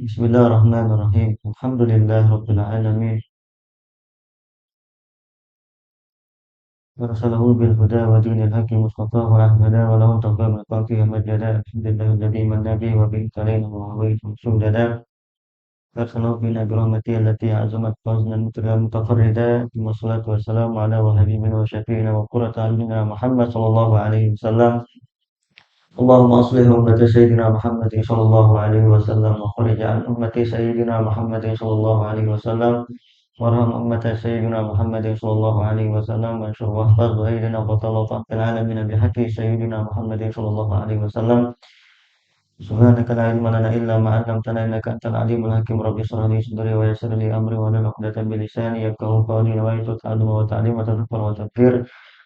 Bismillahirrahmanirrahim. Alhamdulillah rabbil alamin. Arsalahu bil huda wa dinil haqqi mustafa wa ahmada wa lahu tawfiq min khalqihi majada. Alhamdulillah alladhi man nabi wa bi talaina wa hawaitum sudada. Arsalahu bin abramati allati azamat fazlan mutafarrida. Wassalatu wassalamu ala wa habibina wa syafi'ina wa qurrata a'yunina Muhammad sallallahu alaihi wasallam. اللهم أصلح أمة سيدنا محمد صلى الله عليه وسلم وخرج عن أمة سيدنا محمد صلى الله عليه وسلم وارحم أمة سيدنا محمد صلى الله عليه وسلم وانشر واحفظ وأيدنا وتلطف في العالمين بحق سيدنا محمد صلى الله عليه وسلم سبحانك لا علم لنا إلا ما علمتنا إنك أنت العليم الحكيم رب اشرح لي صدري ويسر لي أمري واحلل عقدة من لساني يفقهوا قولي نويت التعلم والتعليم وتذكر وتذكير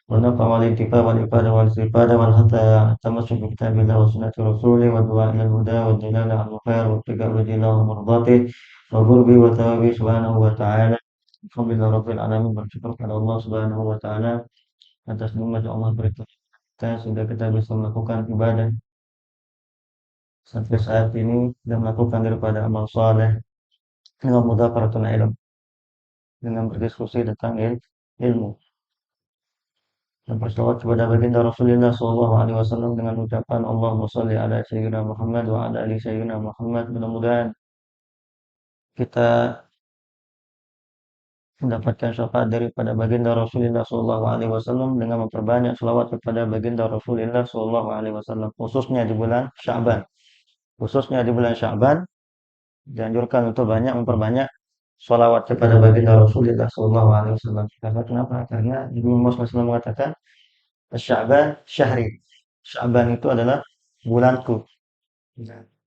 ونفع والانتفاع والإفادة والاستفادة والحث على التمسك بكتاب الله وسنة رسوله والدعاء إلى الهدى والدلالة على الخير وابتغاء وجه الله ومرضاته وقربه وثوابه سبحانه وتعالى. Alhamdulillah Rabbil Alamin, bersyukur kepada Allah Subhanahu wa Ta'ala atas nikmat yang Allah berikan kita sehingga kita bisa melakukan ibadah sampai saat ini dan melakukan daripada amal saleh dengan mudzakaratan ilm, dengan berdiskusi tentang ilmu dan berselawat kepada baginda Rasulullah sallallahu alaihi wasallam dengan ucapan Allahumma shalli ala sayyidina Muhammad wa ala ali sayyidina Muhammad. Mudah-mudahan kita mendapatkan syafaat daripada baginda Rasulullah sallallahu alaihi wasallam dengan memperbanyak selawat kepada baginda Rasulullah sallallahu alaihi wasallam, khususnya di bulan Sya'ban. Khususnya di bulan Sya'ban dianjurkan untuk memperbanyak sholawat kepada baginda Rasulullah sallallahu alaihi wasallam. Karena kenapa? Karena Nabi Muhammad SAW mengatakan Sya'ban syahri. Sya'ban itu adalah bulanku.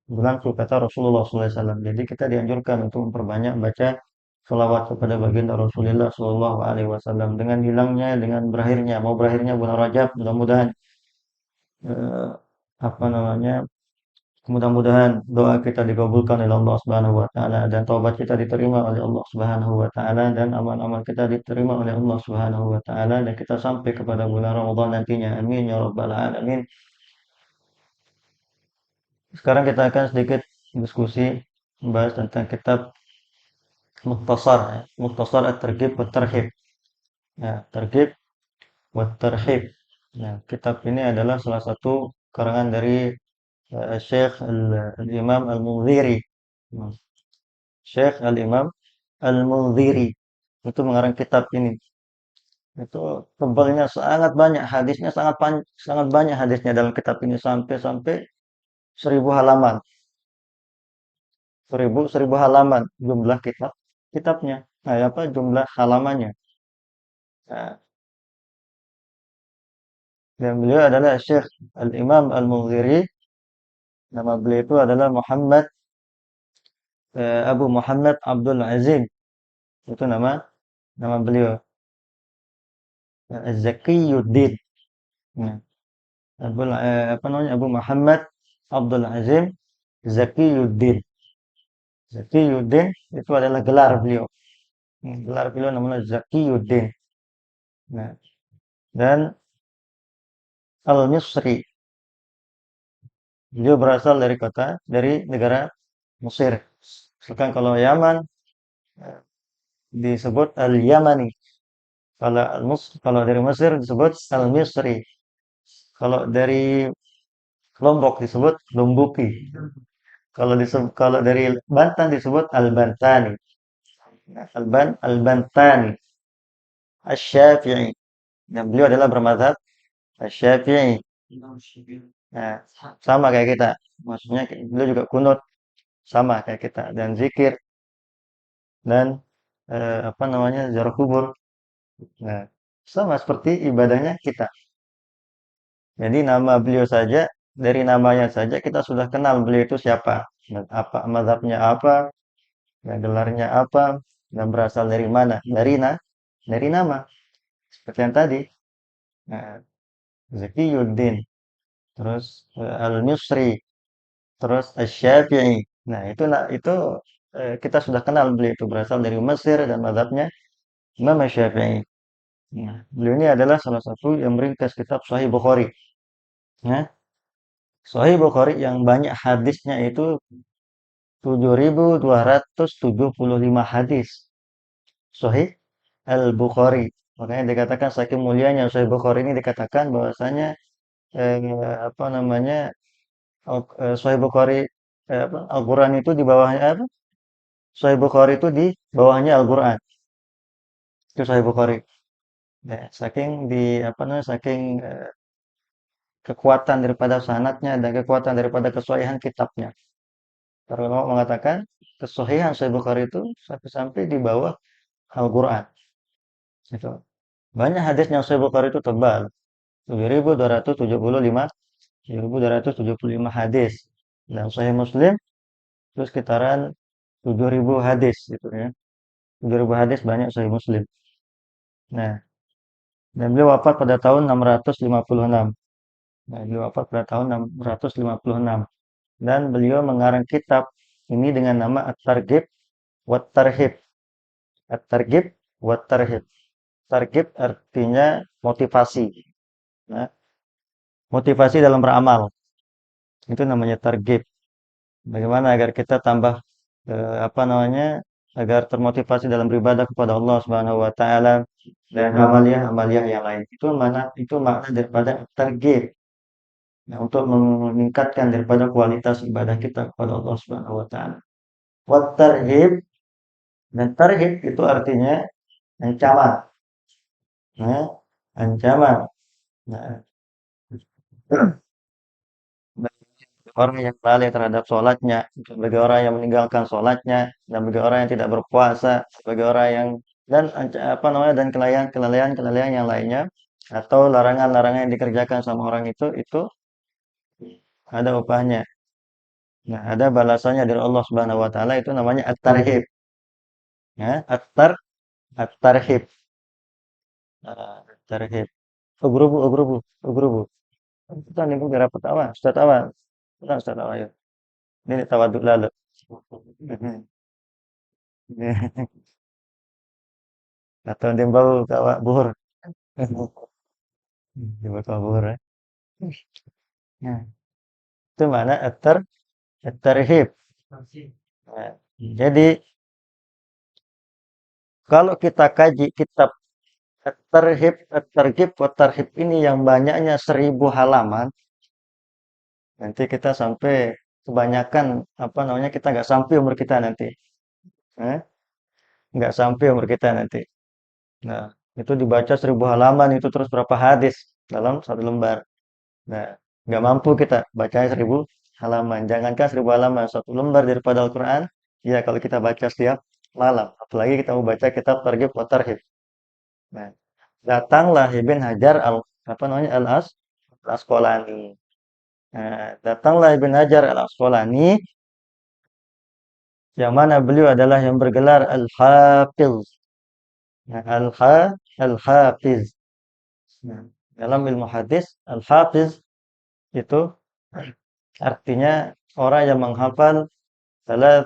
Bulanku kata Rasulullah SAW. Jadi kita dianjurkan untuk memperbanyak baca sholawat kepada baginda Rasulullah Sallallahu Alaihi Wasallam. Dengan hilangnya, dengan berakhirnya, mau berakhirnya bulan Rajab, mudah-mudahan eh, apa namanya, mudah-mudahan doa kita dikabulkan oleh Allah Subhanahu Wa Taala dan taubat kita diterima oleh Allah Subhanahu Wa Taala dan amal-amal kita diterima oleh Allah Subhanahu Wa Taala dan kita sampai kepada bulan Ramadan nantinya. Amin ya rabbal alamin. Sekarang kita akan sedikit diskusi membahas tentang kitab Mukhtasar, ya. Mukhtasar At-Targhib wa Tarhib. Ya, Targhib wa Tarhib. Nah, kitab ini adalah salah satu karangan dari Syekh Al-Imam Al-Munziri. Hmm. Syekh Al-Imam Al-Munziri itu mengarang kitab ini. Itu tebalnya sangat banyak, hadisnya sangat banyak hadisnya dalam kitab ini sampai 1000 halaman. Seribu halaman jumlah kitabnya. Nah, apa jumlah halamannya. Nah, dan beliau adalah Syekh Al-Imam Al-Munziri. Nama beliau itu adalah Abu Muhammad Abdul Azim. Itu nama beliau. Az-Zakiyuddin. Nah, apa namanya? Abu Muhammad Abdul Azim Zakiyuddin. Zakiyuddin itu adalah gelar beliau. Gelar beliau namanya Zakiyuddin. Nah, dan Al-Misri. Beliau berasal dari negara Mesir. Sedangkan kalau Yaman eh, disebut Al-Yamani. Kalau dari Mesir disebut Al-Misri. Kalau dari Lombok disebut Lumbuki. Kalau dari Banten disebut Al-Bantani. Nah, Al-Bantani. Asy-Syafi'i. Dan beliau adalah bermadzhab Asy-Syafi'i. Nah, sama kayak kita. Maksudnya beliau juga kunut sama kayak kita dan zikir dan apa namanya ziarah kubur. Nah, sama seperti ibadahnya kita. Jadi nama beliau saja, dari namanya saja kita sudah kenal beliau itu siapa, dan apa mazhabnya apa, dan gelarnya apa, dan berasal dari mana. Dari nama. Seperti yang tadi. Nah, Zakiyuddin, terus Al-Misri, terus Asy-Syafi'i. Nah, itu kita sudah kenal beliau itu berasal dari Mesir dan mazhabnya Imam Asy-Syafi'i. Nah, beliau ini adalah salah satu yang meringkas kitab Sahih Bukhari. Nah, Sahih Bukhari yang banyak hadisnya itu 7.275 hadis Sahih Al-Bukhari. Makanya dikatakan saking mulianya Sahih Bukhari ini dikatakan bahwasanya eh, apa namanya Sahih Bukhari Al-Quran itu di bawahnya apa? Sahih Bukhari itu di bawahnya Al-Quran. Itu Sahih Bukhari. Ya, saking di apa namanya saking kekuatan daripada sanatnya dan kekuatan daripada kesohihan kitabnya. Para ulama mengatakan kesohihan Sahih Bukhari itu sampai-sampai di bawah Al-Quran. Itu. Banyak hadis yang Sahih Bukhari itu tebal. 7.275 hadis. Dan Sahih Muslim itu sekitaran 7.000 hadis gitu ya. 7.000 hadis banyak Sahih Muslim. Nah, dan beliau wafat pada tahun 656. Nah, beliau wafat pada tahun 656. Dan beliau mengarang kitab ini dengan nama At-Targhib wa Tarhib. At-Targhib wa Tarhib. Targhib artinya motivasi. Nah, motivasi dalam beramal. Itu namanya targhib. Bagaimana agar kita tambah apa namanya? Agar termotivasi dalam beribadah kepada Allah Subhanahu wa taala dan amalia-amalia yang lain. Itu makna daripada targhib. Nah, untuk meningkatkan daripada kualitas ibadah kita kepada Allah Subhanahu wa taala. Wat tarhib dan tarhib itu artinya ancaman. Nah, ancaman. Nah, orang yang lalai terhadap sholatnya, bagi orang yang meninggalkan sholatnya, dan bagi orang yang tidak berpuasa, bagi orang yang dan apa namanya dan kelalaian yang lainnya atau larangan-larangan yang dikerjakan sama orang itu ada upahnya. Nah, ada balasannya dari Allah Subhanahu wa taala itu namanya at-tarhib. Ya, at-tarhib. At-tarhib. Ugrubu. Ugrubu. Kita nih gue rapat awan, Ustaz awan. Nah, Ustaz awan ya. Ini tawaduk lalu. Atau dia bau kawa buhur. Dia bau kawa buhur ya. Nah, itu mana at-tarhib. Nah, jadi kalau kita kaji kitab at-targhib wa tarhib ini yang banyaknya 1.000 halaman, nanti kita sampai kebanyakan apa namanya kita nggak sampai umur kita nanti. Eh? Nggak sampai umur kita nanti. Nah, itu dibaca 1.000 halaman itu terus berapa hadis dalam satu lembar. Nah, nggak mampu kita bacanya 1.000 halaman. Jangankan 1.000 halaman, satu lembar daripada Al-Quran. Ya, kalau kita baca setiap malam. Apalagi kita mau baca kitab Targhib wa Tarhib. Nah, datanglah Ibn Hajar apa namanya Al-Asqalani. Nah, datanglah Ibn Hajar Al-Asqalani yang mana beliau adalah yang bergelar Al-Hafiz. Nah, Al-Hafiz. Nah, dalam ilmu hadis, Al-Hafiz itu artinya orang yang menghafal salah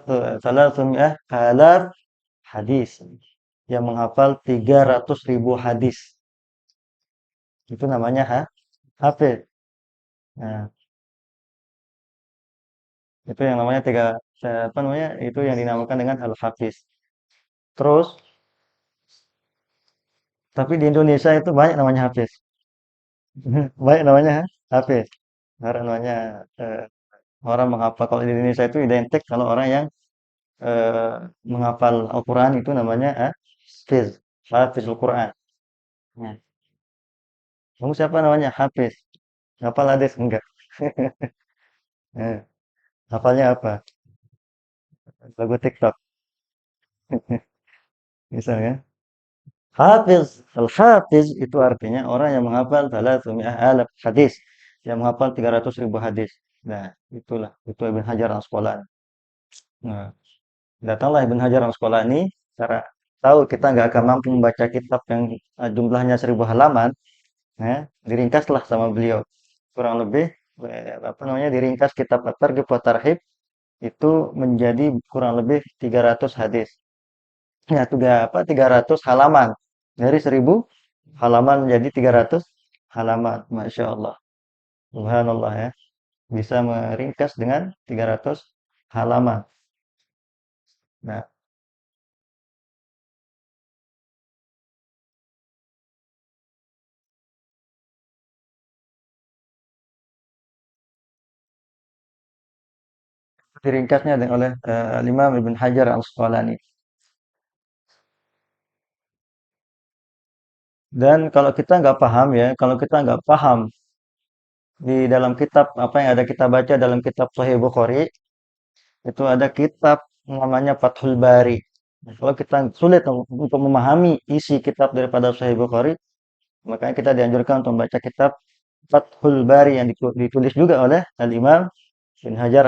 alaf hadis. Yang menghafal 300.000 hadis. Itu namanya Hafiz. Nah, itu yang namanya apa namanya? Itu yang dinamakan dengan Al-Hafiz. Terus, tapi di Indonesia itu banyak namanya Hafiz. Banyak namanya Hafiz. Orang namanya orang menghafal kalau di Indonesia itu identik kalau orang yang eh, menghafal Al-Quran itu namanya Hafiz. Hafizul Quran. Nah, kamu siapa namanya? Hafiz. Hafal hadis? Enggak. Eh, hafalnya apa? Lagu TikTok. Misalnya. Hafiz, al-Hafiz itu artinya orang yang menghafal 300.000 hadis, yang menghafal 300.000 hadis. Nah, itulah, itu Ibn Hajar Al-Asqalani. Nah, datanglah Ibn Hajar Al-Asqalani, cara tahu kita nggak akan mampu membaca kitab yang jumlahnya 1.000 halaman, ya, diringkaslah sama beliau. Kurang lebih, apa namanya, diringkas kitab At-Targhib wa Tarhib itu menjadi kurang lebih 300 hadis. Ya, 300 halaman. Dari 1.000 halaman menjadi 300 halaman. Masya Allah. Subhanallah ya. Bisa meringkas dengan 300 halaman. Nah, diringkasnya oleh Imam Ibn Hajar Al-Asqalani. Dan kalau kita nggak paham ya, kalau kita nggak paham di dalam kitab apa yang ada kita baca dalam kitab Sahih Bukhari, itu ada kitab namanya Fathul Bari. Nah, kalau kita sulit untuk memahami isi kitab daripada Sahih Bukhari, makanya kita dianjurkan untuk membaca kitab Fathul Bari yang ditulis juga oleh Al-Imam Bin Hajar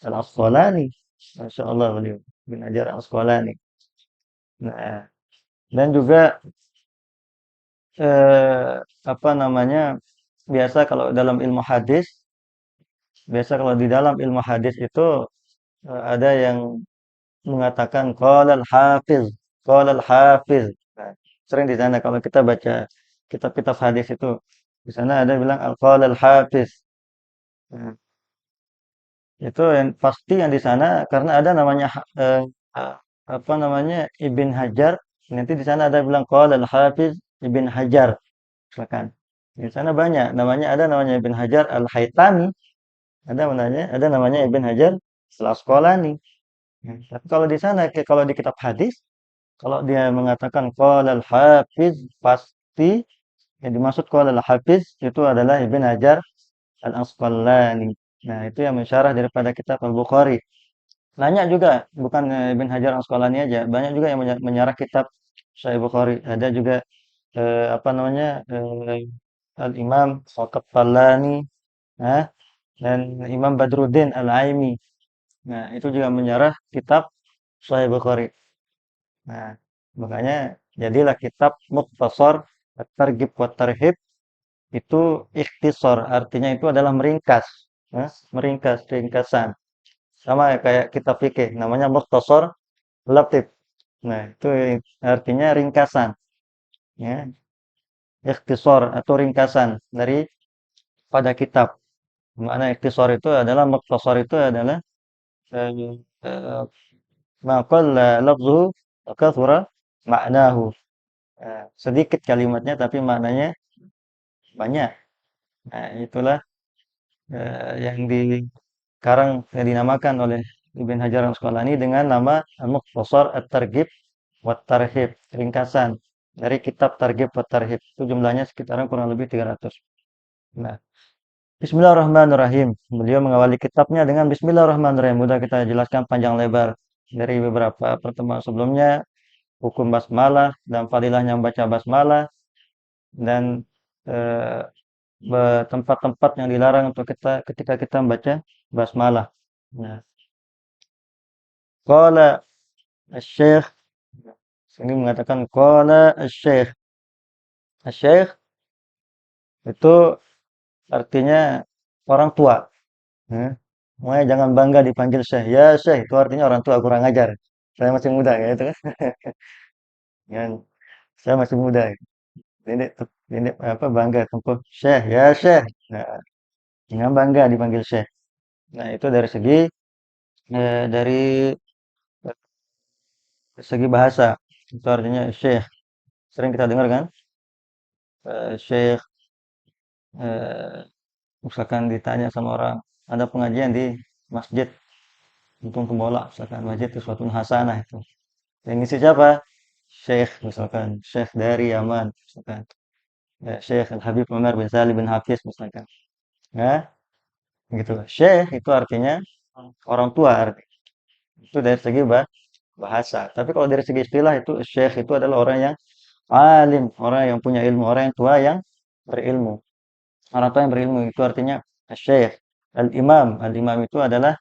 Al-Asqalani. Masya Allah beliau. Bin Hajar Al-Asqalani. Nah, dan juga eh, apa namanya, biasa kalau dalam ilmu hadis, biasa kalau di dalam ilmu hadis itu ada yang mengatakan qala al-hafiz. Nah, sering di sana kalau kita baca kitab-kitab hadis itu, di sana ada bilang qala al-hafiz. Nah, itu yang pasti yang di sana karena ada namanya apa namanya Ibn Hajar, nanti di sana ada bilang qala al-hafiz Ibn Hajar, misalkan. Di sana banyak namanya, ada namanya Ibn Hajar Al-Haytami, ada namanya Ibn Hajar Al-Asqalani. Tapi kalau di sana kalau di kitab hadis, kalau dia mengatakan qala al-hafiz, pasti yang dimaksud qala al-hafiz itu adalah Ibn Hajar Al-Asqalani. Nah, itu yang mensyarah daripada kitab Al-Bukhari. Banyak juga, bukan Ibn Hajar Al-Asqalani aja, banyak juga yang menyarah kitab Sahih Bukhari. Ada juga apa namanya Al-Imam Al-Qattallani, nah, dan Imam Badruddin Al-Aimi. Nah, itu juga menyarah kitab Sahih Bukhari. Nah, makanya jadilah kitab Mukhtasar At-Targhib wa Tarhib itu ikhtisar, artinya itu adalah meringkas, meringkas, ringkasan. Sama ya kayak kitab fikih, namanya Mukhtasar Latif. Nah, itu artinya ringkasan, ya, ikhtisar atau ringkasan dari pada kitab. Makna ikhtisar itu adalah mukhtasar itu adalah eh, eh, ma qalla lafzuhu wa kathura ma'nahu. Sedikit kalimatnya tapi maknanya banyak. Nah, itulah yang sekarang yang dinamakan oleh Ibn Hajar Al-Asqalani dengan nama Al-Mukhtasar At-Targhib wa Tarhib, ringkasan dari kitab Targhib wa Tarhib. Itu jumlahnya sekitaran kurang lebih 300. Nah, Bismillahirrahmanirrahim. Beliau mengawali kitabnya dengan Bismillahirrahmanirrahim. Mudah kita jelaskan panjang lebar dari beberapa pertemuan sebelumnya, hukum basmalah dan fadilahnya membaca basmalah, dan eh, tempat-tempat yang dilarang untuk kita ketika kita membaca basmalah. Nah, qala asy-syekh, ini mengatakan qala asy-syekh. Asy-syekh itu artinya orang tua. Ya. Makanya jangan bangga dipanggil syekh. Ya syekh itu artinya orang tua, kurang ajar. Saya masih muda ya itu kan. Kan, saya masih muda. Ini ini apa bangga tempuh syekh, ya syekh. Nah, jangan bangga dipanggil syekh. Nah, itu dari segi bahasa. Itu artinya syekh. Sering kita dengar kan? Syekh eh, misalkan ditanya sama orang, ada pengajian di masjid untuk pembola, misalkan masjid itu suatu hasanah itu. Yang ngisi siapa? Syekh, misalkan Syekh dari Yaman, misalkan Syekh Al Habib Umar bin Salim bin Hafiz, misalkan. Ya, gitu. Syekh itu artinya orang tua, itu dari segi bahasa. Tapi kalau dari segi istilah itu Syekh itu adalah orang yang alim, orang yang punya ilmu, orang yang tua yang berilmu. Orang tua yang berilmu itu artinya Syekh. Al-Imam, Al-Imam itu adalah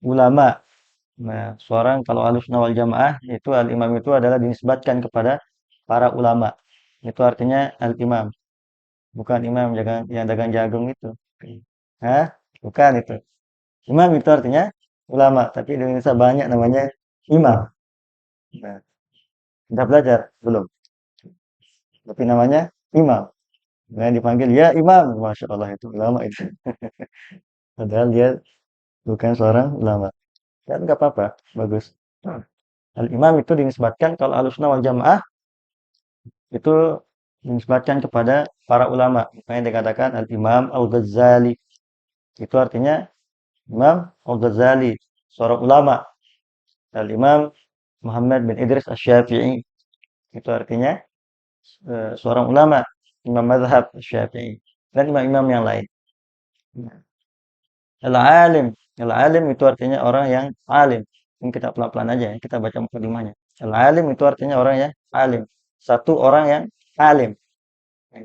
ulama. Nah, seorang kalau Ahlussunnah wal Jamaah itu al-imam itu adalah dinisbatkan kepada para ulama. Itu artinya al-imam, bukan imam yang dagang jagung itu. Hah? Bukan itu. Imam itu artinya ulama, tapi di Indonesia banyak namanya imam. Nah, sudah belajar belum? Tapi namanya imam. Nah, dipanggil ya imam, masya Allah itu ulama itu. Padahal dia bukan seorang ulama. Dan nggak apa-apa, bagus. Al-imam itu dinisbatkan kalau Ahlussunnah wal Jamaah itu dinisbatkan kepada para ulama. Makanya dikatakan Al-Imam Al-Ghazali. Itu artinya Imam Al-Ghazali, seorang ulama. Al-Imam Muhammad bin Idris Asy-Syafi'i. Itu artinya seorang ulama, imam mazhab Syafi'i dan imam-imam yang lain. Al-alim, al-alim itu artinya orang yang alim. Ini kita pelan-pelan aja ya, kita baca mukadimahnya. Al-alim itu artinya orang yang alim. Satu orang yang alim.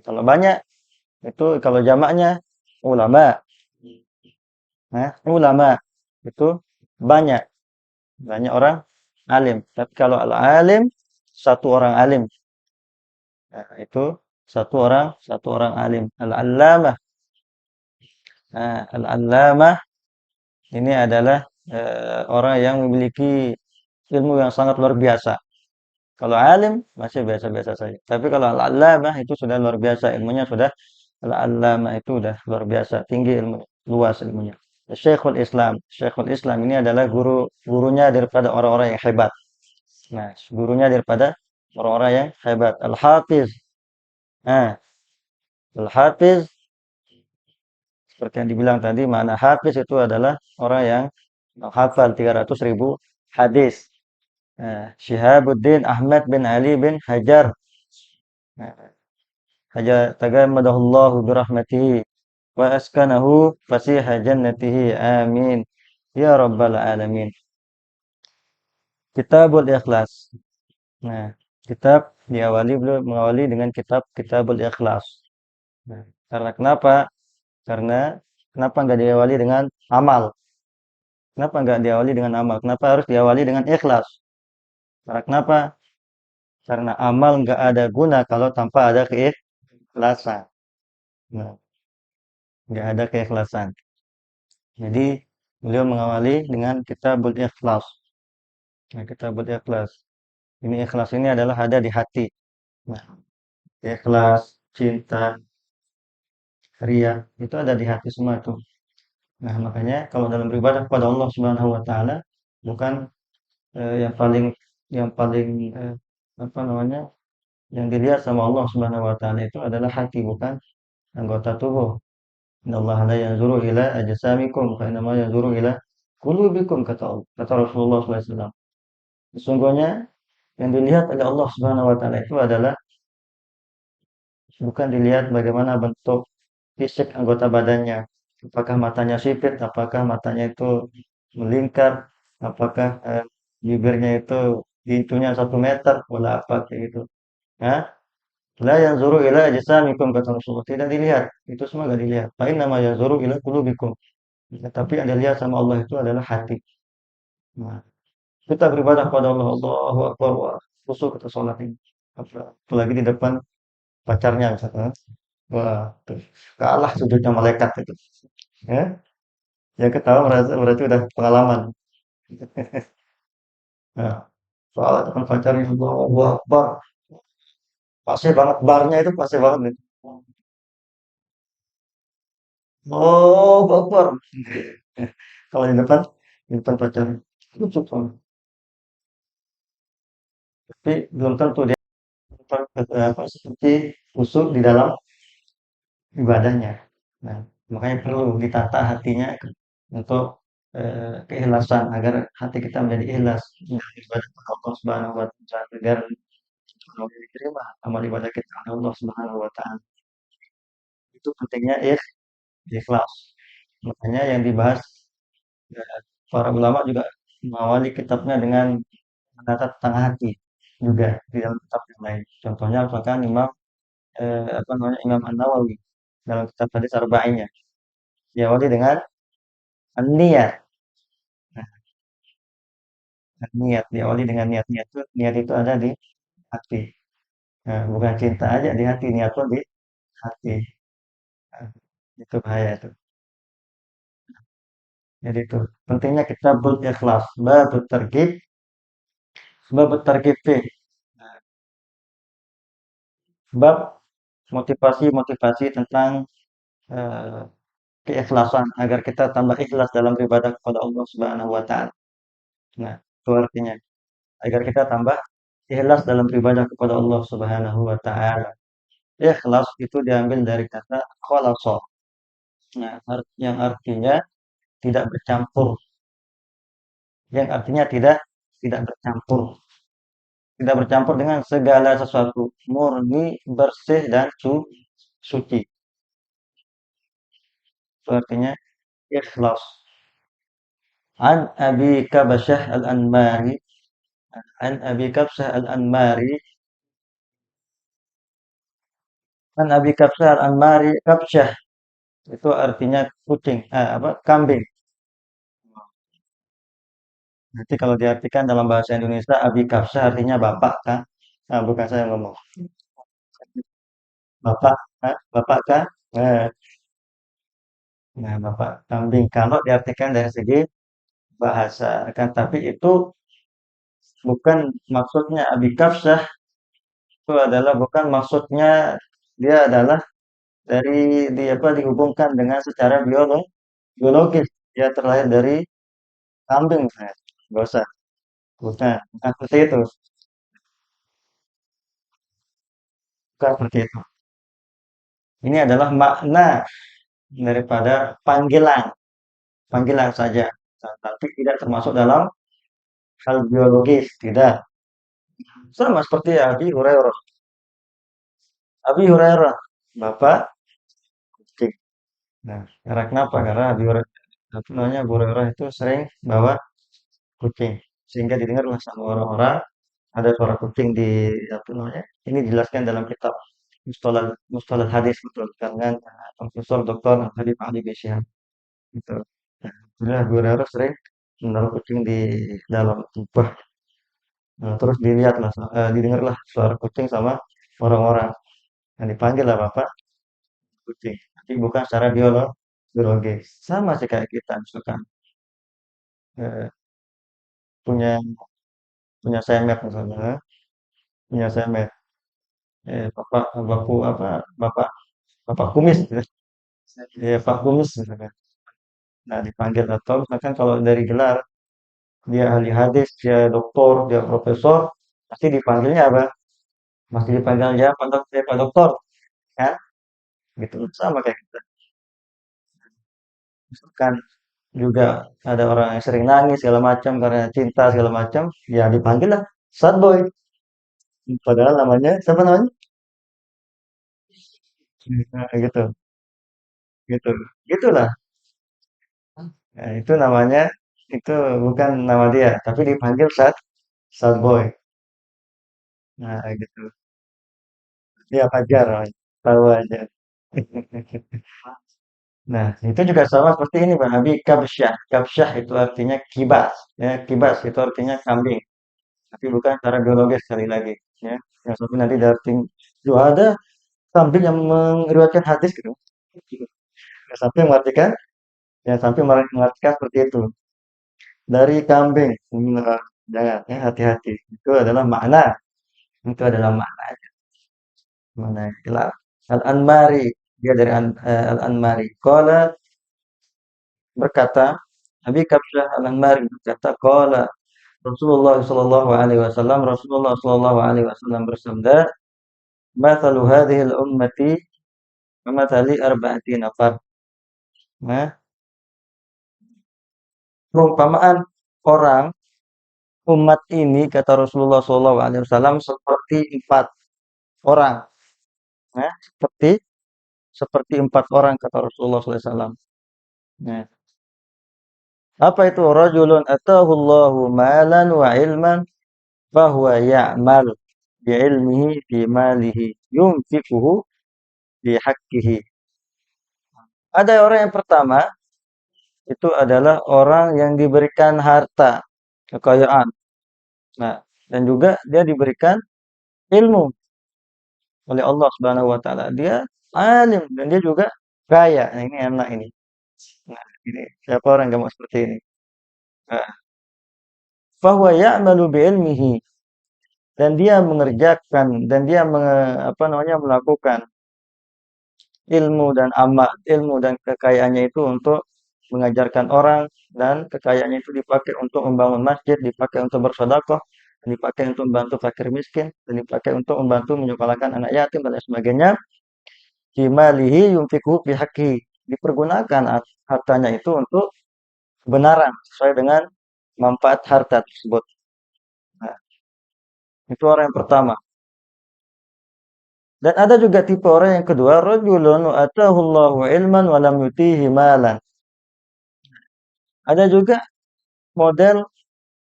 Kalau banyak itu kalau jamaknya ulama. Nah, ulama itu banyak, banyak orang alim. Tapi kalau al-alim satu orang alim. Nah, itu satu orang alim. Al-allamah. Nah, al-allamah ini adalah orang yang memiliki ilmu yang sangat luar biasa. Kalau alim masih biasa-biasa saja. Tapi kalau al-allamah itu sudah luar biasa ilmunya sudah al-allamah itu sudah luar biasa, tinggi ilmu, luas ilmunya. Syekhul Islam ini adalah gurunya daripada orang-orang yang hebat. Nah, gurunya daripada orang-orang yang hebat. Al-Hafiz. Nah, Al-Hafiz seperti yang dibilang tadi, makna hafiz itu adalah orang yang menghafal 300.000 hadis. Syihabuddin Ahmad bin Ali bin Hajar. Nah, Hajar tagamadahullahu birahmatihi wa askanahu fasiha jannatihi amin ya rabbal alamin. Kitabul Ikhlas. Nah, kitab beliau mengawali dengan Kitabul Ikhlas. Nah, karena kenapa? Karena kenapa nggak diawali dengan amal? Kenapa nggak diawali dengan amal? Kenapa harus diawali dengan ikhlas? Karena kenapa? Karena amal nggak ada guna kalau tanpa ada keikhlasan. Nah, nggak ada keikhlasan. Jadi beliau mengawali dengan Kitabul Ikhlas. Nah, Kitabul Ikhlas. Ini ikhlas ini adalah ada di hati. Nah, ikhlas, cinta, ria itu ada di hati semua itu. Nah, makanya kalau dalam beribadah kepada Allah Subhanahu wa taala bukan yang paling apa namanya? Yang dilihat sama Allah Subhanahu wa taala itu adalah hati bukan anggota tubuh. Innallaha la yanzuru ila ajsamikum fa innama yanzuru ila qulubikum kata Rasulullah SAW. Sesungguhnya yang dilihat oleh Allah Subhanahu wa taala itu adalah bukan dilihat bagaimana bentuk fisik anggota badannya. Apakah matanya sipit, apakah matanya itu melingkar, apakah bibirnya itu pintunya 1 meter, wala apa kayak gitu. Hah? La yanzuru ila ajsamikum kata Rasulullah. Tidak dilihat. Itu semua tidak dilihat. Fa innama yanzuru ila qulubikum. Tapi yang dilihat sama Allah itu adalah hati. Nah, kita beribadah kepada Allah, Allahu Akbar, wah, khusyuk kita sholat ini. Apalagi di depan pacarnya misalkan. Wah, tuh, kalah sujudnya malaikat itu. Ya, yang ketawa berarti udah pengalaman. Nah, sholat depan pacarnya, Allahu Akbar. Pasti banget barnya itu pasti banget nih. Allahu Akbar. Kalau di depan pacarnya. Khusyuk banget. Tapi belum tentu dia apa, seperti khusyuk di dalam ibadahnya. Nah, makanya perlu ditata hatinya untuk keikhlasan agar hati kita menjadi ikhlas dalam ibadah kepada Allah Subhanahu wa taala agar diterima amal ibadah kita oleh Allah Subhanahu wa taala. Itu pentingnya ikhlas. Makanya yang dibahas eh, para ulama juga mengawali kitabnya dengan menata tentang hati juga di dalam kitab yang lain. Contohnya misalkan apa namanya Imam An-Nawawi dalam kitab hadis arba'innya diawali dengan niat. Nah, niat diawali dengan niat itu ada di hati. Nah, bukan cinta aja di hati, niat pun di hati. Nah, itu bahaya itu. Jadi itu pentingnya kita berikhlas. Bab targhib fi. Nah, bab motivasi-motivasi tentang eh, keikhlasan agar kita tambah ikhlas dalam beribadah kepada Allah Subhanahu wa taala. Nah, itu artinya. agar kita tambah ikhlas dalam beribadah kepada Allah Subhanahu wa taala. Ikhlas itu diambil dari kata khalasa. Nah, yang artinya tidak bercampur, yang artinya tidak bercampur, tidak bercampur dengan segala sesuatu, murni, bersih dan suci. Itu artinya ikhlas. An Abi Kabsyah Al-Anmari, an Abi Kabsyah Al-Anmari, an Abi Kabsyah Al-Anmari, Kabsyah itu artinya kucing, apa? Kambing. Nanti kalau diartikan dalam bahasa Indonesia, Abi Kabsyah artinya bapak kan? Nah, bukan saya yang ngomong. Bapak, bapak kan? Eh, Nah, bapak kambing kalau diartikan dari segi bahasa kan, tapi itu bukan maksudnya Abi Kabsyah itu adalah bukan maksudnya dia adalah dari di apa dihubungkan dengan secara biologis. Dia terlahir dari kambing misalnya. Nggak usah. Bukan seperti itu. Bukan seperti itu. Ini adalah makna daripada panggilan. Panggilan saja. Nah, tapi tidak termasuk dalam hal biologis. Tidak. Sama seperti Abi Hurairah. Abi Hurairah. Bapak kucing. Nah, karena kenapa? Karena Abi Hurairah, apa namanya, Abu Hurairah itu sering bawa kucing. Sehingga didengarlah sama orang-orang ada suara kucing di apa namanya? Ini dijelaskan dalam kitab Mustalah Mustalah Hadis betul dengan Profesor Dr. Habib Ali Bishan gitu. Nah, jadi Abu Hurairah sering menaruh kucing di dalam kubah. Nah, terus dilihatlah, didengarlah suara kucing sama orang-orang. Yang dipanggil lah Bapak kucing. Tapi bukan secara biologis. Sama sih kayak kita misalkan eh, punya punya semet misalnya, punya semet. Bapak bapakku apa bapak bapak kumis gitu. Ya, Pak Kumis misalkan. Nah, dipanggil atau misalkan kalau dari gelar dia ahli hadis, dia doktor, dia profesor, pasti dipanggilnya apa? Masih dipanggil aja Pak Dokter, Pak Doktor, kan? Gitu sama kayak kita. Misalkan juga ada orang yang sering nangis segala macam karena cinta segala macam, ya dipanggil lah sad boy. Padahal namanya siapa namanya? Nah, gitu, gitu, gitulah. Nah, itu namanya itu bukan nama dia, tapi dipanggil sad boy. Nah, gitu. Dia Fajar, tahu aja. Nah, itu juga sama seperti ini Bang Abi, kabsyah. Kabsyah itu artinya kibas, ya, kibas itu artinya kambing, tapi bukan secara biologis sekali lagi, ya. Yang sampai nanti dari tim ada kambing yang meriwayatkan hadis gitu. Yang sampai mengartikan, yang sampai mengartikan seperti itu. Dari kambing, jangan, ya, hati-hati. Itu adalah makna, itu adalah makna, makna istilah. Al-Anmari, dia dari Al-Anmari. Qala berkata, Abi Kabsyah Al-Anmari berkata, qala Rasulullah sallallahu alaihi wasallam, Rasulullah sallallahu alaihi wasallam bersabda, "Mathalu hadhihi al-ummati kamathali arba'ati nafar." Nah, perumpamaan orang umat ini kata Rasulullah sallallahu alaihi wasallam seperti empat orang. Nah, seperti empat orang kata Rasulullah sallallahu alaihi wasallam. Nah, apa itu? Rajulun atahu Allahu malan wa ilman fahuwa ya'mal bi ilmihi fi malihi yunfiquhu bi haqqihi. Ada orang yang pertama, itu adalah orang yang diberikan harta, kekayaan. Nah, dan juga dia diberikan ilmu oleh Allah Subhanahu wa taala. Dia alim dan dia juga kaya. Nah, ini enak ini. Nah, ini siapa orang yang mau seperti ini? Nah, fahuwa ya'malu bi ilmihi dan dia mengerjakan dan dia apa namanya melakukan ilmu dan kekayaannya itu untuk mengajarkan orang dan kekayaannya itu dipakai untuk membangun masjid, dipakai untuk bersedekah, dipakai untuk membantu fakir miskin, dan dipakai untuk membantu menyekolahkan anak yatim dan lain sebagainya. Fimalihi yunfiqhu fi haqqi. Dipergunakan hartanya itu untuk kebenaran sesuai dengan manfaat harta tersebut. Nah, itu orang yang pertama. Dan ada juga tipe orang yang kedua, rajulun atahullahu ilman wa lam yutihi malan. Ada juga model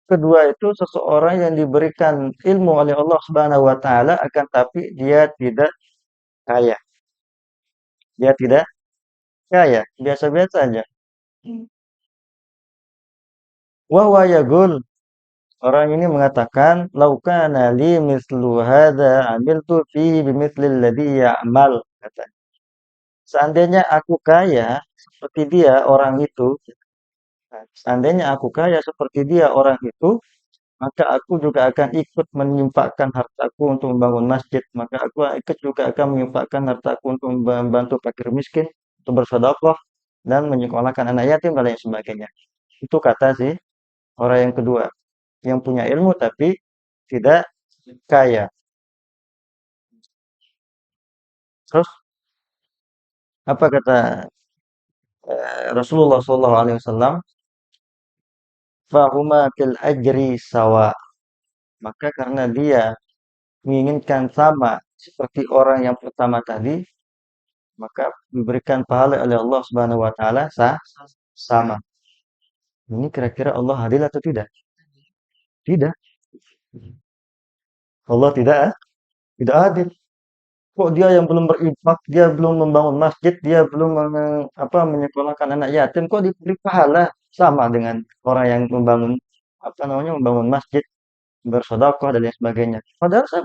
kedua itu seseorang yang diberikan ilmu oleh Allah Subhanahu wa taala akan tapi dia tidak kaya. Dia tidak kaya, biasa-biasa aja. Wa huwa yaqul, orang ini mengatakan, "Laukana li mislu hadza amiltu fihi bimithli alladhi ya'mal." Katanya. Seandainya aku kaya seperti dia orang itu, seandainya aku kaya seperti dia orang itu, maka aku juga akan ikut menyumpahkan hartaku untuk membangun masjid. Maka aku ikut juga akan menyumpahkan hartaku untuk membantu fakir miskin, untuk bersedekah dan menyekolahkan anak yatim dan lain sebagainya. Itu kata si orang yang kedua, yang punya ilmu tapi tidak kaya. Terus apa kata Rasulullah SAW? Fahuma fil ajri sawa. Maka karena dia menginginkan sama seperti orang yang pertama tadi, maka diberikan pahala oleh Allah Subhanahu wa taala sama. Ini kira-kira Allah adil atau tidak? Tidak. Allah tidak adil. Kok dia yang belum berinfak, dia belum membangun masjid, dia belum menyekolahkan anak yatim, kok diberi pahala sama dengan orang yang membangun masjid, bersedekah dan lain sebagainya. Padahal saya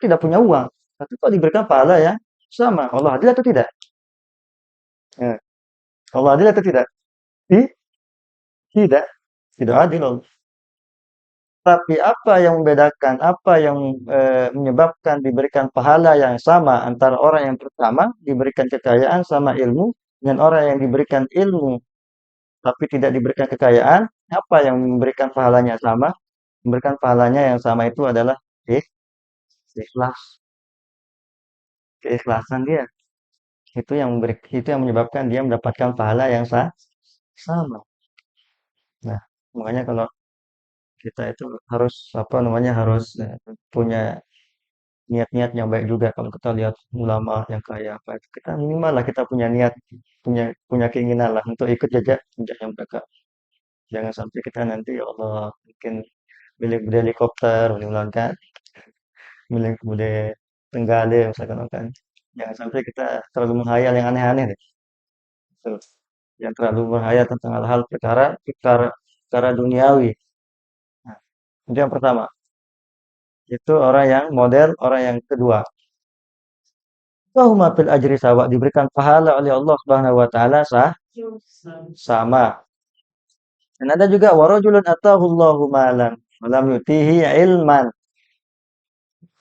tidak punya uang, tapi kok diberikan pahala ya sama. Allah adil atau tidak? Ya. Allah adil atau tidak? Ti- Tidak, tidak adil Allah. Tapi apa yang membedakan, apa yang menyebabkan diberikan pahala yang sama antara orang yang pertama diberikan kekayaan sama ilmu dengan orang yang diberikan ilmu tapi tidak diberikan kekayaan, apa yang memberikan pahalanya sama? Memberikan pahalanya yang sama itu adalah ikhlas, keikhlasan dia. Itu yang menyebabkan dia mendapatkan pahala yang sama. Nah, makanya kalau kita itu harus harus punya niat-niat yang baik juga. Kalau kita lihat ulama yang kaya apa itu, kita minimal lah kita punya niat, punya punya keinginan lah untuk ikut jejaknya mereka. Jangan sampai kita nanti ya Allah mungkin beli helikopter, beli Tenggale misalkan kan. Jangan sampai kita terlalu menghayal yang aneh-aneh deh. Tuh. Yang terlalu menghayal tentang hal-hal perkara perkara duniawi. Nah, itu yang pertama. Itu orang yang model, orang yang kedua. Wahuma fil ajri sawa, diberikan pahala oleh Allah Subhanahu wa taala sama. Dan ada juga warajulun atahu Allahu malan walam yutihi ilman,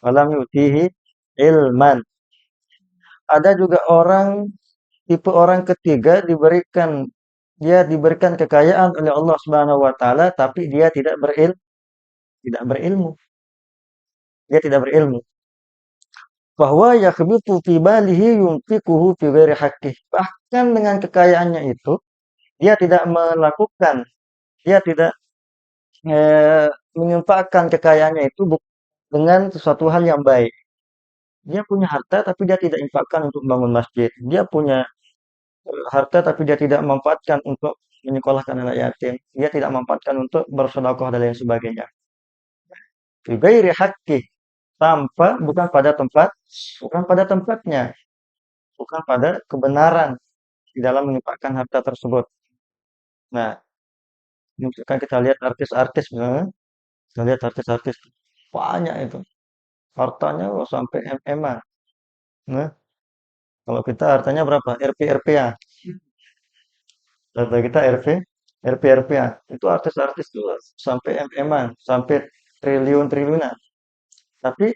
walam yutihi ilman. Ada juga tipe orang ketiga diberikan kekayaan oleh Allah Subhanahu wa taala tapi dia tidak berilmu. Dia tidak berilmu. Bahwa yakhbitu fi balihi yunfiquhu fi ghairi haqqih. Bahkan dengan kekayaannya itu dia tidak melakukan, dia tidak menyumpahkan kekayaannya itu dengan sesuatu hal yang baik. Dia punya harta tapi dia tidak infakkan untuk bangun masjid. Dia punya harta tapi dia tidak memanfaatkan untuk menyekolahkan anak yatim. Dia tidak memanfaatkan untuk bersedekah dan lain sebagainya. Fi ghairi haqqih, bukan pada tempatnya, bukan pada kebenaran di dalam menginfakkan harta tersebut. Nah, misalkan kita lihat artis-artis misalnya, kita lihat artis-artis banyak itu hartanya sampai MM-an. Nah, kalau kita hartanya berapa? RP ya. Harta kita RP ya. Itu artis-artis tuh sampai MM-an, sampai triliun-triliunan. Tapi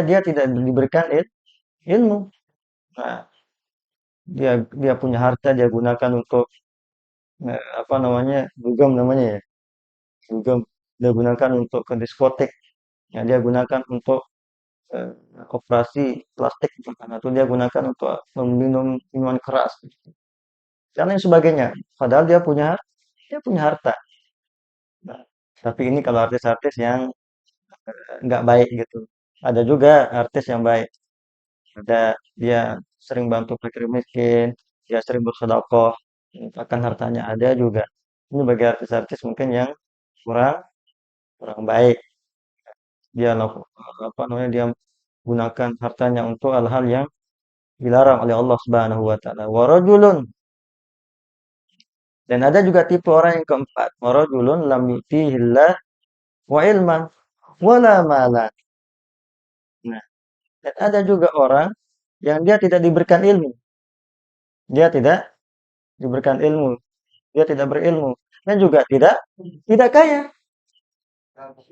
dia tidak diberikan ilmu. Nah, dia punya harta dia gunakan untuk dugem namanya ya. juga dia gunakan untuk ke diskotik, yang dia gunakan untuk eh, operasi plastik misalkan, atau dia gunakan untuk meminum minuman keras dan lain sebagainya. Padahal dia punya harta. Nah, tapi ini kalau artis-artis yang nggak baik gitu. Ada juga artis yang baik. Ada dia sering bantu fakir miskin, dia sering bersedekah, bahkan hartanya ada juga. Ini bagi artis-artis mungkin yang kurang kurang baik. Dia apa namanya dia gunakan hartanya untuk hal-hal yang dilarang oleh Allah Subhanahu wa taala. Wa rajulun, dan ada juga tipe orang yang keempat, wa rajulun lam yutihillah wa ilman wala malan. Nah, dan ada juga orang yang dia tidak diberikan ilmu. Dia tidak diberikan ilmu, dia tidak berilmu dan juga tidak kaya.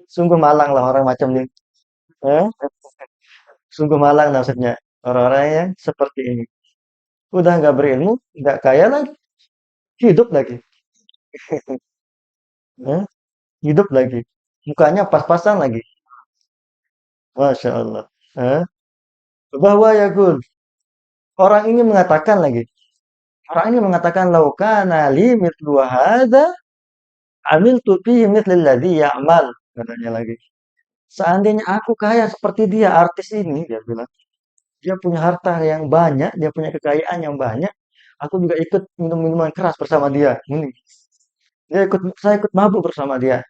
Sungguh malang lah orang macam ini. Eh? Sungguh malang maksudnya orang-orang yang seperti ini. Udah nggak berilmu, nggak kaya lagi, hidup lagi. Eh? Hidup lagi. Mukanya pas-pasan lagi. Masya Allah. Eh? Bahwa ya Gun, orang ini mengatakan lagi. Orang ini mengatakan laukana li mithlu hadza amiltu fihi mithlil ladzi ya'mal, katanya lagi. Seandainya aku kaya seperti dia, artis ini, dia bilang. Dia punya harta yang banyak, dia punya kekayaan yang banyak. Aku juga ikut minum minuman keras bersama dia. Ini. Saya ikut mabuk bersama dia.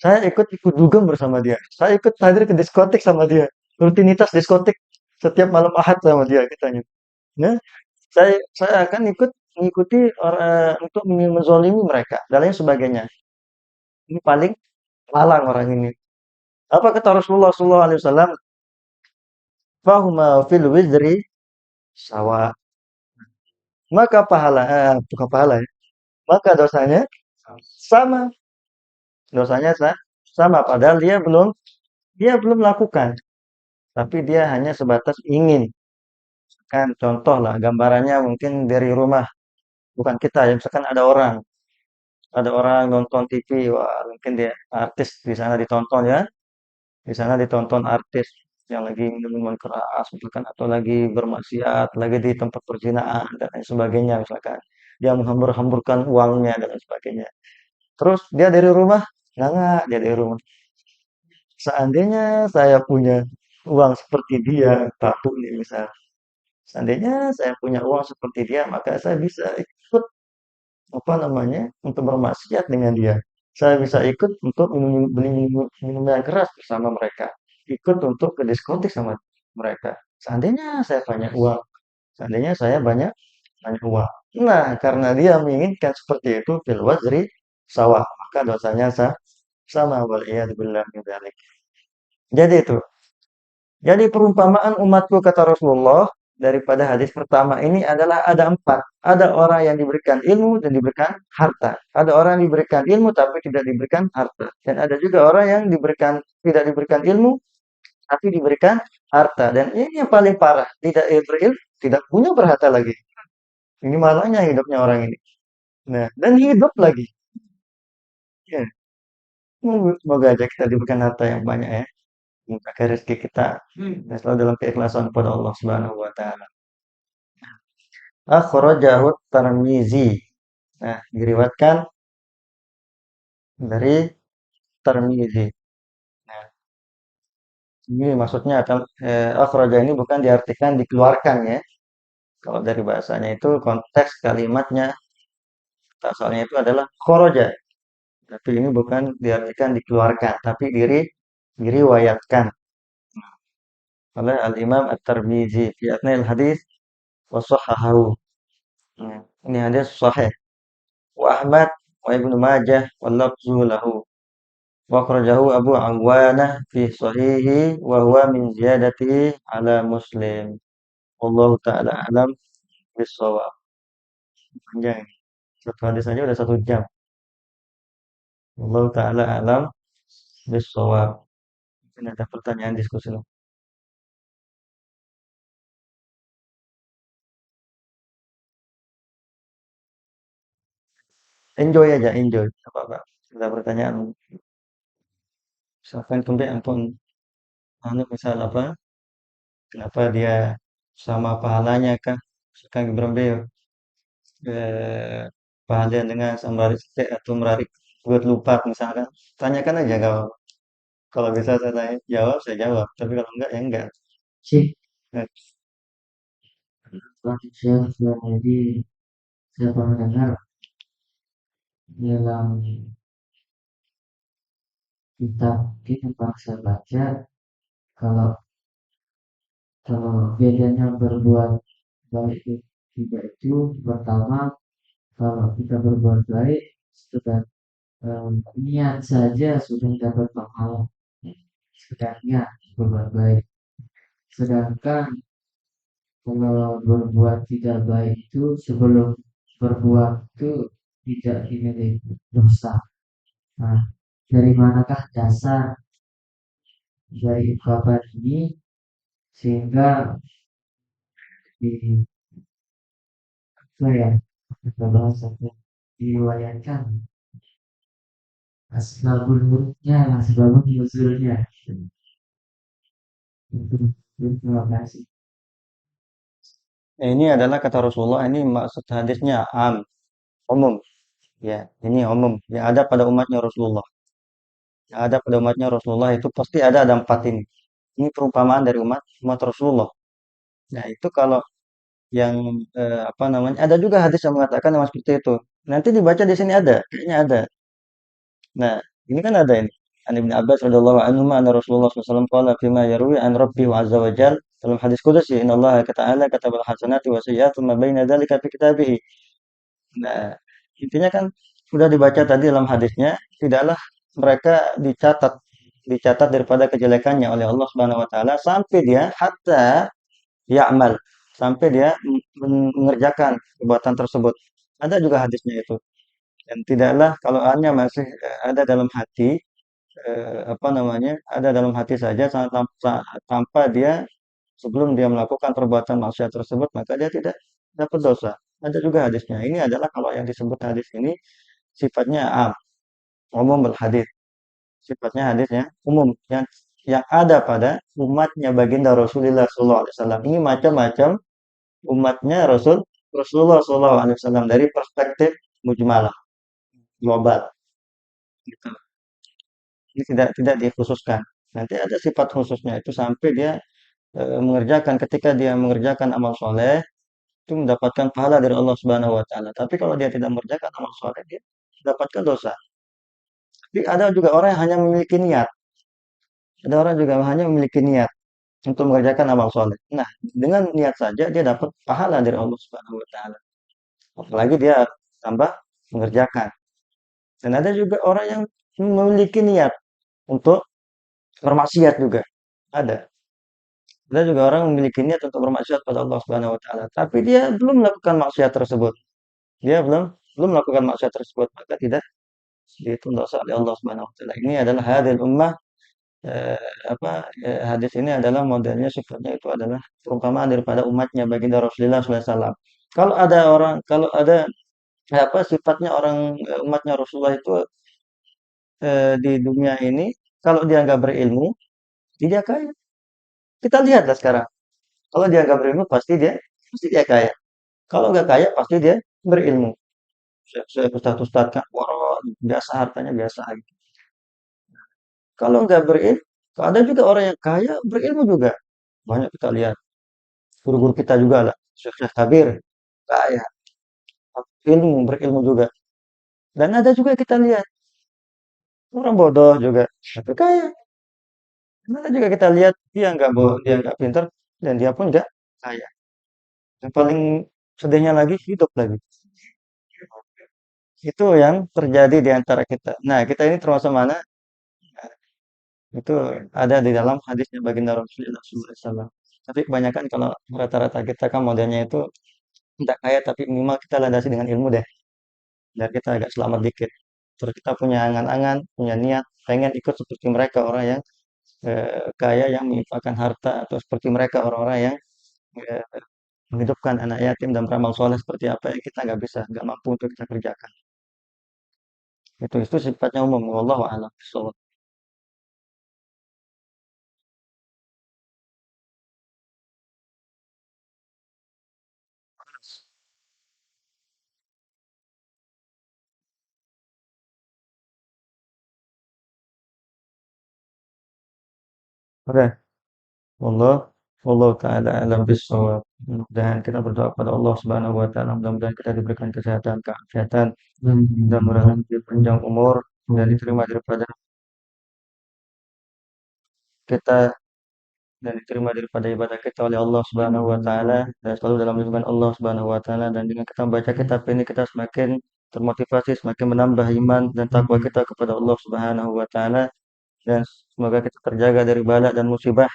Saya ikut dugem bersama dia. Saya ikut hadir ke diskotik sama dia. Rutinitas diskotik setiap malam Ahad sama dia katanya. Ya, saya akan mengikuti orang untuk menzolimi mereka dan lain sebagainya. Ini paling malang orang ini. Apa kata Rasulullah Sallallahu Alaihi Wasallam? Fahuma fil wizri sawa. Maka bukan pahala ya. Maka dosanya sama. Dosanya sama. Padahal dia belum melakukan. Tapi dia hanya sebatas ingin. Kan contoh lah, gambarannya mungkin dari rumah. Bukan kita ya. Misalkan ada orang nonton TV, wah mungkin dia artis di sana ditonton ya. Di sana ditonton artis yang lagi minum minuman keras misalkan atau lagi bermaksiat, lagi di tempat perzinahan dan lain sebagainya misalkan. Dia menghambur-hamburkan uangnya dan lain sebagainya. Terus dia dari rumah, nggak dia dari rumah. Seandainya saya punya uang seperti dia, tabung nih misal. Seandainya saya punya uang seperti dia, maka saya bisa ikut apa namanya untuk bermaksiat dengan dia. Saya bisa ikut untuk beli minum yang keras bersama mereka. Ikut untuk ke diskotik sama mereka. Seandainya saya banyak uang, seandainya saya banyak banyak uang. Nah, karena dia menginginkan seperti itu, fil wazri sawah, maka dosanya sama wal billah min dzalik. Jadi itu. Jadi perumpamaan umatku kata Rasulullah daripada hadis pertama ini adalah ada empat. Ada orang yang diberikan ilmu dan diberikan harta. Ada orang yang diberikan ilmu tapi tidak diberikan harta. Dan ada juga orang yang tidak diberikan ilmu tapi diberikan harta. Dan ini yang paling parah. Tidak berilmu, tidak punya berharta lagi. Ini malahnya hidupnya orang ini. Nah, dan hidup lagi. Ya, semoga aja kita diberikan harta yang banyak ya. Maka rezeki kita dan selalu dalam keikhlasan kepada Allah Subhanahu wa taala. Akhrajahu Tirmizi. Nah, diriwayatkan dari Tirmizi. Nah, ini maksudnya adalah akhraja ini bukan diartikan dikeluarkan ya. Kalau dari bahasanya itu konteks kalimatnya asalnya itu adalah kharaja. Tapi ini bukan diartikan dikeluarkan, tapi diriwayatkan oleh Al-Imam At-Tirmizi fi atnil hadis wa sahahahu. Nah, ini hadis sahih. Wa Ahmad wa Ibnu Majah wa lafzu lahu. Wa akhrajahu Abu Awanah fi sahihi wa huwa min ziyadatihi ala Muslim. Wallahu taala alam bisawab. Panjang. Satu hadis saja udah 1 jam. Wallahu taala alam bisawab. Mungkin ada pertanyaan diskusi. Enjoy aja, enjoy. Apa-apa. Ada pertanyaan, misalkan kemudian ampun, anu misal apa, kenapa dia sama pahalanya kah? Misalkan Ibrahim pahala dengan sambarit sithik atau merarik buat lupa misalkan, tanyakan aja kalau bisa saya tanya, jawab saya jawab, tapi kalau enggak ya enggak. Cik, Nah, manusia jadi saya pernah dengar dalam kitab yang pernah saya baca kalau kalau bedanya berbuat baik itu tidak itu pertama kalau kita berbuat baik sudah niat saja sudah dapat pahala sekedar niat berbuat baik sedangkan kalau berbuat tidak baik itu sebelum berbuat itu tidak dimiliki dosa. Nah, dari manakah dasar dari ungkapan ini sehingga di apa ya kita bahas apa diriwayatkan asbabun nurutnya asbabun nuzulnya itu terima kasih. ini adalah kata Rasulullah, ini maksud hadisnya umum, ya, ini umum, yang ada pada umatnya Rasulullah. Yang ada pada umatnya Rasulullah itu pasti ada empat ini. Ini perumpamaan dari umat Rasulullah. Nah, itu kalau yang apa namanya? Ada juga hadis yang mengatakan yang seperti itu. Nanti dibaca di sini ada, kayaknya ada. Nah, ini kan ada ini. An Ibnu Abbas radhiyallahu anhu anna Rasulullah SAW qala fima yarwi an Rabbi wa azza wa jal dalam hadis qudsi inna Allah ta'ala katabal hasanati wa sayyi'ati ma baina dzalika fi kitabih. Nah, intinya kan sudah dibaca tadi dalam hadisnya, tidaklah mereka dicatat daripada kejelekannya oleh Allah Subhanahu wa taala sampai dia hatta ya'mal, sampai dia mengerjakan perbuatan tersebut. Ada juga hadisnya itu. Dan tidaklah kalau hanya masih ada dalam hati, apa namanya, ada dalam hati saja tanpa dia sebelum dia melakukan perbuatan maksiat tersebut, maka dia tidak dapat dosa. Ada juga hadisnya. Ini adalah kalau yang disebut hadis ini sifatnya umum berhadis. Sifatnya hadisnya umum yang ada pada umatnya baginda Rasulullah SAW. Ini macam-macam umatnya Rasulullah SAW dari perspektif mujmalah global. Gitu. Ini tidak dikhususkan. Nanti ada sifat khususnya itu sampai dia mengerjakan ketika dia mengerjakan amal soleh itu mendapatkan pahala dari Allah Subhanahu wa taala. Tapi kalau dia tidak mengerjakan amal soleh dia mendapatkan dosa. Tapi ada juga orang yang hanya memiliki niat. Ada orang juga hanya memiliki niat untuk mengerjakan amal soleh. Nah, dengan niat saja dia dapat pahala dari Allah Subhanahu wa taala. Apalagi dia tambah mengerjakan. Dan ada juga orang yang memiliki niat untuk bermaksiat juga. Ada. Ada juga orang memiliki niat untuk bermaksiat pada Allah Subhanahu wa taala, tapi dia belum melakukan maksiat tersebut. Dia belum belum melakukan maksiat tersebut, maka tidak dihitung dosa oleh Allah Subhanahu wa taala. Ini adalah hadil ummah apa hadis ini adalah modelnya sifatnya itu adalah perumpamaan daripada umatnya baginda Rasulullah SAW. Kalau ada apa sifatnya orang umatnya Rasulullah itu di dunia ini kalau dia nggak berilmu, dia kaya. Kita lihatlah sekarang. Kalau dia nggak berilmu pasti dia kaya. Kalau nggak kaya pasti dia berilmu. Saya ustad kan, wah biasa hartanya biasa gitu. Kalau nggak berilmu, ada juga orang yang kaya berilmu juga. Banyak kita lihat. Guru-guru kita juga lah. Syekh Kabir, kaya. Berilmu juga. Dan ada juga kita lihat. Orang bodoh juga. Tapi kaya. Dan ada juga kita lihat dia nggak bodoh, dia nggak pintar. Dan dia pun nggak kaya. Yang paling sedihnya lagi, hidup lagi. Itu yang terjadi di antara kita. Nah, kita ini termasuk mana? Itu ada di dalam hadisnya baginda Rasulullah SAW. Tapi kebanyakan kalau rata-rata kita kan modelnya itu tidak kaya tapi minimal kita landasi dengan ilmu deh. Biar kita agak selamat dikit. Terus kita punya angan-angan, punya niat, pengen ikut seperti mereka orang yang kaya yang menginfakkan harta atau seperti mereka orang-orang yang eh, menghidupkan anak yatim dan beramal soleh seperti apa yang kita nggak bisa, nggak mampu untuk kita kerjakan. Itu sifatnya umum, wallahu a'lam bishawab. Oke, wallah wallahu taala alam bishawab. Mudah-mudahan kita berdoa kepada Allah Subhanahu wa taala, mudah-mudahan kita diberikan kesehatan, keafiatan, dan mudah-mudahan diberi panjang umur dan diterima daripada kita dan diterima daripada ibadah kita oleh Allah Subhanahu wa taala dan selalu dalam lindungan Allah Subhanahu wa taala, dan dengan kita membaca kitab ini kita semakin termotivasi, semakin menambah iman dan takwa kita kepada Allah Subhanahu wa taala, dan semoga kita terjaga dari bala dan musibah,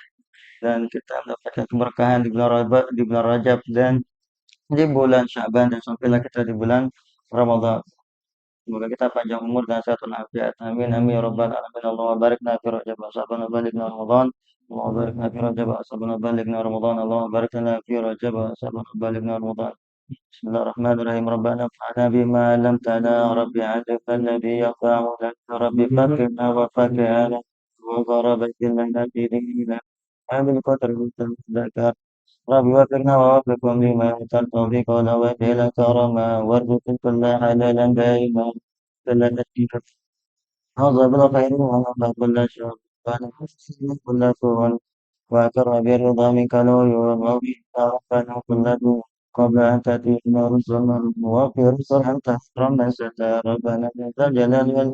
dan kita mendapatkan keberkahan di bulan Rajab dan di bulan Sya'ban, dan sampailah kita di bulan Ramadan. Semoga kita panjang umur dan sehat walafiat. Amin amin ya rabbal alamin. Allahumma barik lana fi Rajab wa sabana baligna Ramadan. Allahumma barik lana fi Rajab wa sabana baligna Ramadan. Allahumma barik lana fi Rajab wa sabana baligna Ramadan. Bismillahirrahmanirrahim. Rabbana fa'ana bima 'allamtana rabbi 'allimna alladhi yanfa'u lana rabbi fakirna wa fakirna wa gharabatil lana fi dinina. Amin qadar dzakar. رب وفقنا ووفقهم لما ترضى قولا وفعلا كرما وارزق كل حلالا دائما كل تسليما هذا بالخير وهذا كل شر ونحسن كل سوء وأكر بالرضا منك لو يرضى ربنا كل دون قبل أن تأتينا رسلنا وفي رسل أن تحرم من ستار ربنا ذا الجلال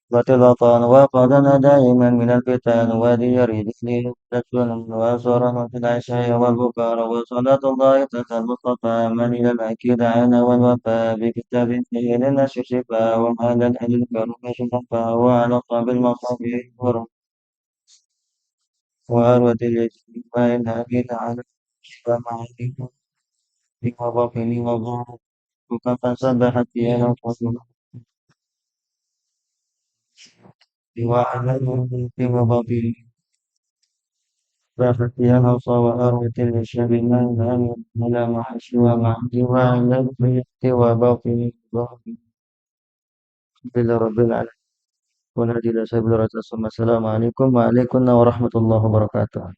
وتبطن وقدنا دائما من الفتن وذي يريد لي تسلم وصرم في العشاء والبكار وصلاة الله تسى المصطفى من إلى الأكيد عنا والوفاء بكتاب فيه للناس شفاء وهذا الحل الكرم شفاء وعلى الطب المصابيح وأروة اليتيم وإنها بنا على شفاء معانيكم في وظافني وظهر وكفى سبحت في أنفس وعمل في وظافني ففتيها الهوصى وأروة الشر ما لم على محش ومعدي وعلى البيت وباطن ظهري إلى رب العالمين ونهدي إلى سبيل الرسول. السلام عليكم وعليكم ورحمة الله وبركاته.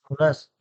خلاص.